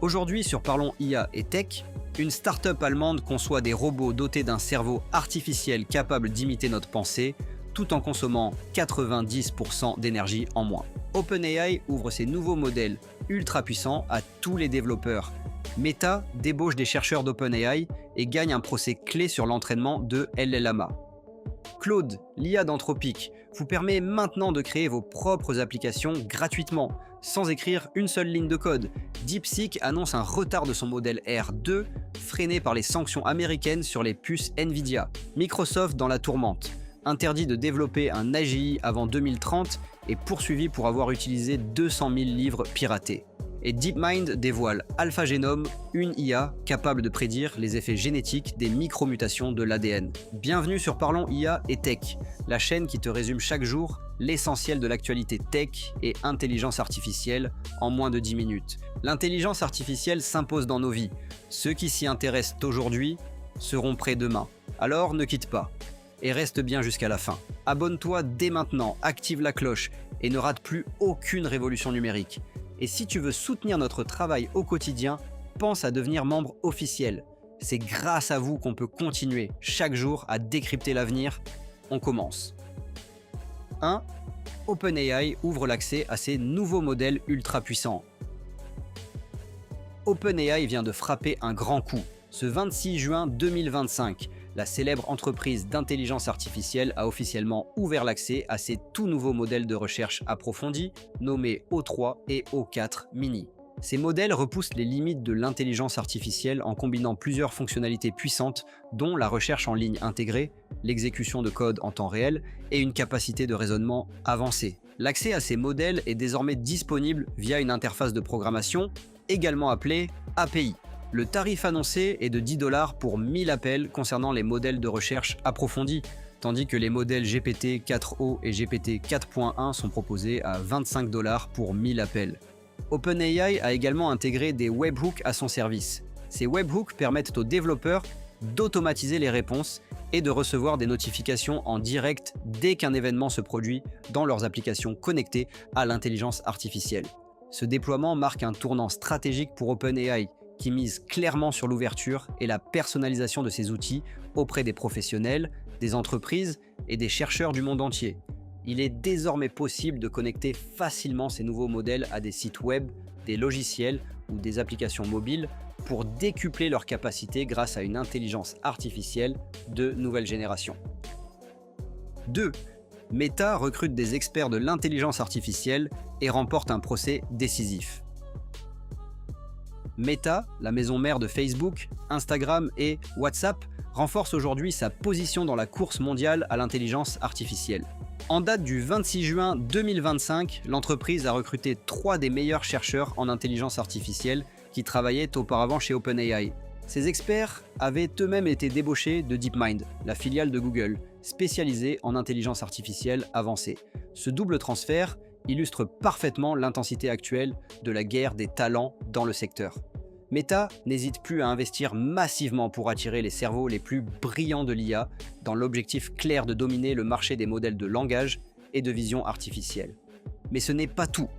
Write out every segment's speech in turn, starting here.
Aujourd'hui sur Parlons IA et Tech, une start-up allemande conçoit des robots dotés d'un cerveau artificiel capable d'imiter notre pensée, tout en consommant 90% d'énergie en moins. OpenAI ouvre ses nouveaux modèles ultra puissants à tous les développeurs. Meta débauche des chercheurs d'OpenAI et gagne un procès clé sur l'entraînement de LLMA. Claude, l'IA d'Anthropic, vous permet maintenant de créer vos propres applications gratuitement, sans écrire une seule ligne de code. DeepSeek annonce un retard de son modèle R2, freiné par les sanctions américaines sur les puces Nvidia. Microsoft dans la tourmente, interdit de développer un AGI avant 2030 et poursuivi pour avoir utilisé 200 000 livres piratés. Et DeepMind dévoile AlphaGenome, une IA capable de prédire les effets génétiques des micromutations de l'ADN. Bienvenue sur Parlons IA et Tech, la chaîne qui te résume chaque jour l'essentiel de l'actualité tech et intelligence artificielle en moins de 10 minutes. L'intelligence artificielle s'impose dans nos vies. Ceux qui s'y intéressent aujourd'hui seront prêts demain. Alors ne quitte pas et reste bien jusqu'à la fin. Abonne-toi dès maintenant, active la cloche et ne rate plus aucune révolution numérique. Et si tu veux soutenir notre travail au quotidien, pense à devenir membre officiel. C'est grâce à vous qu'on peut continuer chaque jour à décrypter l'avenir. On commence. 1. OpenAI ouvre l'accès à ses nouveaux modèles ultra puissants. OpenAI vient de frapper un grand coup. Ce 26 juin 2025, la célèbre entreprise d'intelligence artificielle a officiellement ouvert l'accès à ses tout nouveaux modèles de recherche approfondis, nommés O3 et O4 Mini. Ces modèles repoussent les limites de l'intelligence artificielle en combinant plusieurs fonctionnalités puissantes, dont la recherche en ligne intégrée, l'exécution de code en temps réel et une capacité de raisonnement avancée. L'accès à ces modèles est désormais disponible via une interface de programmation, également appelée API. Le tarif annoncé est de 10 $ pour 1000 appels concernant les modèles de recherche approfondis, tandis que les modèles GPT-4o et GPT-4.1 sont proposés à 25 $ pour 1000 appels. OpenAI a également intégré des webhooks à son service. Ces webhooks permettent aux développeurs d'automatiser les réponses et de recevoir des notifications en direct dès qu'un événement se produit dans leurs applications connectées à l'intelligence artificielle. Ce déploiement marque un tournant stratégique pour OpenAI, qui mise clairement sur l'ouverture et la personnalisation de ces outils auprès des professionnels, des entreprises et des chercheurs du monde entier. Il est désormais possible de connecter facilement ces nouveaux modèles à des sites web, des logiciels ou des applications mobiles pour décupler leur capacité grâce à une intelligence artificielle de nouvelle génération. 2. Meta recrute des experts de l'intelligence artificielle et remporte un procès décisif. Meta, la maison mère de Facebook, Instagram et WhatsApp, renforce aujourd'hui sa position dans la course mondiale à l'intelligence artificielle. En date du 26 juin 2025, l'entreprise a recruté 3 des meilleurs chercheurs en intelligence artificielle qui travaillaient auparavant chez OpenAI. Ces experts avaient eux-mêmes été débauchés de DeepMind, la filiale de Google, spécialisée en intelligence artificielle avancée. Ce double transfert illustre parfaitement l'intensité actuelle de la guerre des talents dans le secteur. Meta n'hésite plus à investir massivement pour attirer les cerveaux les plus brillants de l'IA dans l'objectif clair de dominer le marché des modèles de langage et de vision artificielle. Mais ce n'est pas tout.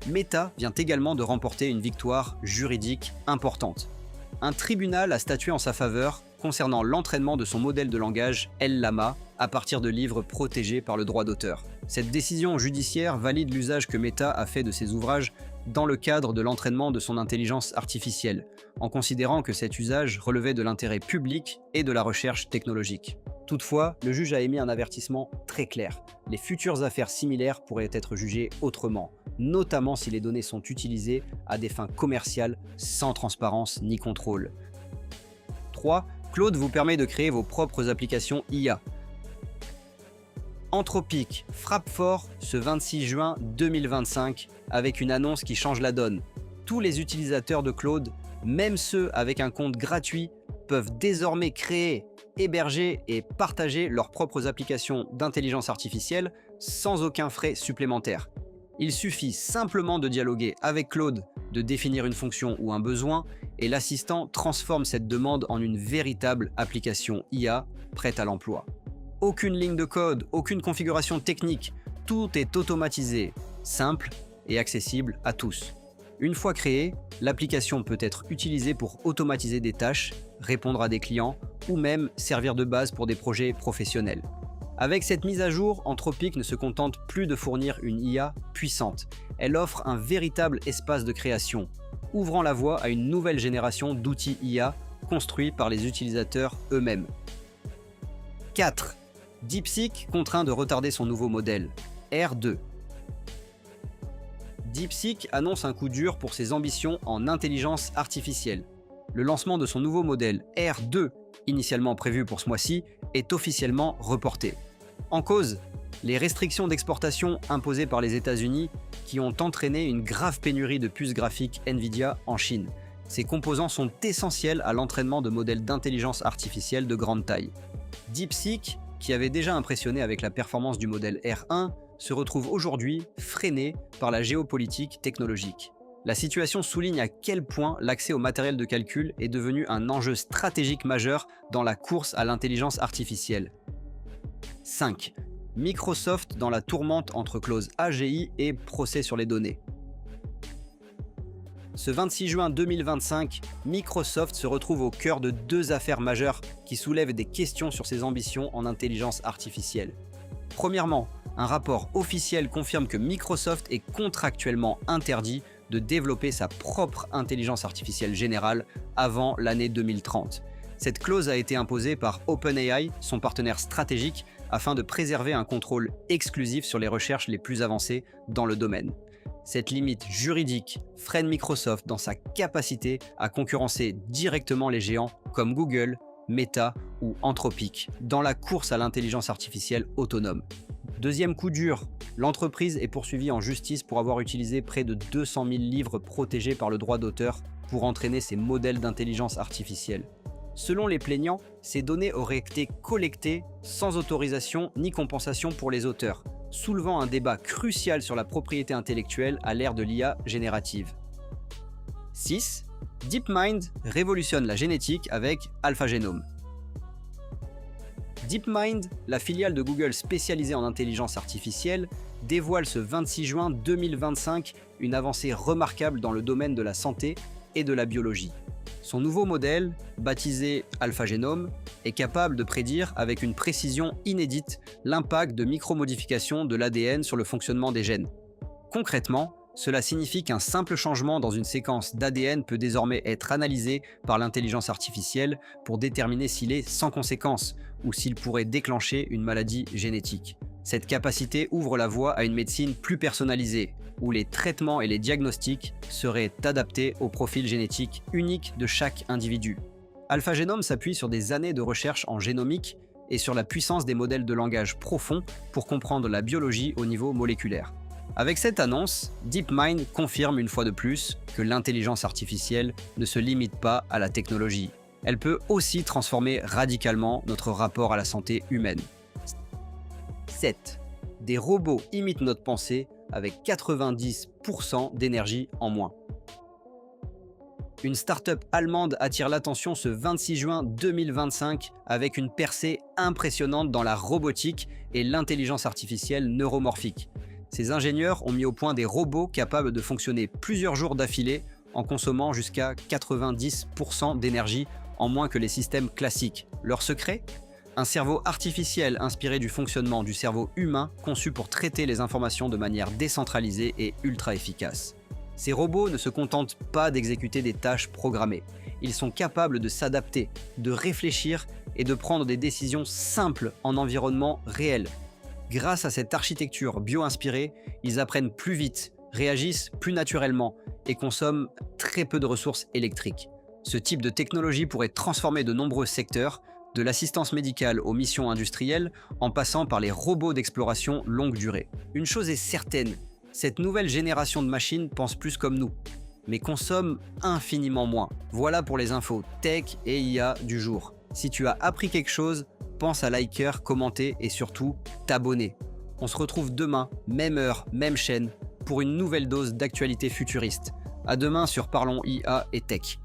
Meta vient également de remporter une victoire juridique importante. Un tribunal a statué en sa faveur concernant l'entraînement de son modèle de langage LLaMA à partir de livres protégés par le droit d'auteur. Cette décision judiciaire valide l'usage que Meta a fait de ses ouvrages dans le cadre de l'entraînement de son intelligence artificielle, en considérant que cet usage relevait de l'intérêt public et de la recherche technologique. Toutefois, le juge a émis un avertissement très clair. Les futures affaires similaires pourraient être jugées autrement, notamment si les données sont utilisées à des fins commerciales sans transparence ni contrôle. 3. Claude vous permet de créer vos propres applications IA. Anthropic frappe fort ce 26 juin 2025 avec une annonce qui change la donne. Tous les utilisateurs de Claude, même ceux avec un compte gratuit, peuvent désormais créer, héberger et partager leurs propres applications d'intelligence artificielle sans aucun frais supplémentaire. Il suffit simplement de dialoguer avec Claude, de définir une fonction ou un besoin, et l'assistant transforme cette demande en une véritable application IA prête à l'emploi. Aucune ligne de code, aucune configuration technique, tout est automatisé, simple et accessible à tous. Une fois créée, l'application peut être utilisée pour automatiser des tâches, répondre à des clients ou même servir de base pour des projets professionnels. Avec cette mise à jour, Anthropic ne se contente plus de fournir une IA puissante. Elle offre un véritable espace de création, ouvrant la voie à une nouvelle génération d'outils IA construits par les utilisateurs eux-mêmes. 4. DeepSeek contraint de retarder son nouveau modèle, R2. DeepSeek annonce un coup dur pour ses ambitions en intelligence artificielle. Le lancement de son nouveau modèle R2, initialement prévu pour ce mois-ci, est officiellement reporté. En cause, les restrictions d'exportation imposées par les États-Unis qui ont entraîné une grave pénurie de puces graphiques Nvidia en Chine. Ces composants sont essentiels à l'entraînement de modèles d'intelligence artificielle de grande taille. DeepSeek, qui avait déjà impressionné avec la performance du modèle R1, se retrouve aujourd'hui freiné par la géopolitique technologique. La situation souligne à quel point l'accès au matériel de calcul est devenu un enjeu stratégique majeur dans la course à l'intelligence artificielle. 5. Microsoft dans la tourmente entre clause AGI et procès sur les données. Ce 26 juin 2025, Microsoft se retrouve au cœur de deux affaires majeures qui soulèvent des questions sur ses ambitions en intelligence artificielle. Premièrement, un rapport officiel confirme que Microsoft est contractuellement interdit de développer sa propre intelligence artificielle générale avant l'année 2030. Cette clause a été imposée par OpenAI, son partenaire stratégique, afin de préserver un contrôle exclusif sur les recherches les plus avancées dans le domaine. Cette limite juridique freine Microsoft dans sa capacité à concurrencer directement les géants comme Google, Meta ou Anthropic dans la course à l'intelligence artificielle autonome. Deuxième coup dur, l'entreprise est poursuivie en justice pour avoir utilisé près de 200 000 livres protégés par le droit d'auteur pour entraîner ses modèles d'intelligence artificielle. Selon les plaignants, ces données auraient été collectées sans autorisation ni compensation pour les auteurs, soulevant un débat crucial sur la propriété intellectuelle à l'ère de l'IA générative. 6. DeepMind révolutionne la génétique avec AlphaGenome. DeepMind, la filiale de Google spécialisée en intelligence artificielle, dévoile ce 26 juin 2025 une avancée remarquable dans le domaine de la santé et de la biologie. Son nouveau modèle, baptisé AlphaGenome, est capable de prédire avec une précision inédite l'impact de micromodifications de l'ADN sur le fonctionnement des gènes. Concrètement, cela signifie qu'un simple changement dans une séquence d'ADN peut désormais être analysé par l'intelligence artificielle pour déterminer s'il est sans conséquence ou s'il pourrait déclencher une maladie génétique. Cette capacité ouvre la voie à une médecine plus personnalisée, où les traitements et les diagnostics seraient adaptés au profil génétique unique de chaque individu. AlphaGenome s'appuie sur des années de recherche en génomique et sur la puissance des modèles de langage profonds pour comprendre la biologie au niveau moléculaire. Avec cette annonce, DeepMind confirme une fois de plus que l'intelligence artificielle ne se limite pas à la technologie. Elle peut aussi transformer radicalement notre rapport à la santé humaine. 7. Des robots imitent notre pensée avec 90% d'énergie en moins. Une start-up allemande attire l'attention ce 26 juin 2025 avec une percée impressionnante dans la robotique et l'intelligence artificielle neuromorphique. Ces ingénieurs ont mis au point des robots capables de fonctionner plusieurs jours d'affilée en consommant jusqu'à 90% d'énergie en moins que les systèmes classiques. Leur secret ? Un cerveau artificiel inspiré du fonctionnement du cerveau humain conçu pour traiter les informations de manière décentralisée et ultra efficace. Ces robots ne se contentent pas d'exécuter des tâches programmées. Ils sont capables de s'adapter, de réfléchir et de prendre des décisions simples en environnement réel. Grâce à cette architecture bio-inspirée, ils apprennent plus vite, réagissent plus naturellement et consomment très peu de ressources électriques. Ce type de technologie pourrait transformer de nombreux secteurs, de l'assistance médicale aux missions industrielles, en passant par les robots d'exploration longue durée. Une chose est certaine, cette nouvelle génération de machines pense plus comme nous, mais consomme infiniment moins. Voilà pour les infos tech et IA du jour. Si tu as appris quelque chose, pense à liker, commenter et surtout t'abonner. On se retrouve demain, même heure, même chaîne, pour une nouvelle dose d'actualité futuriste. À demain sur Parlons IA et Tech.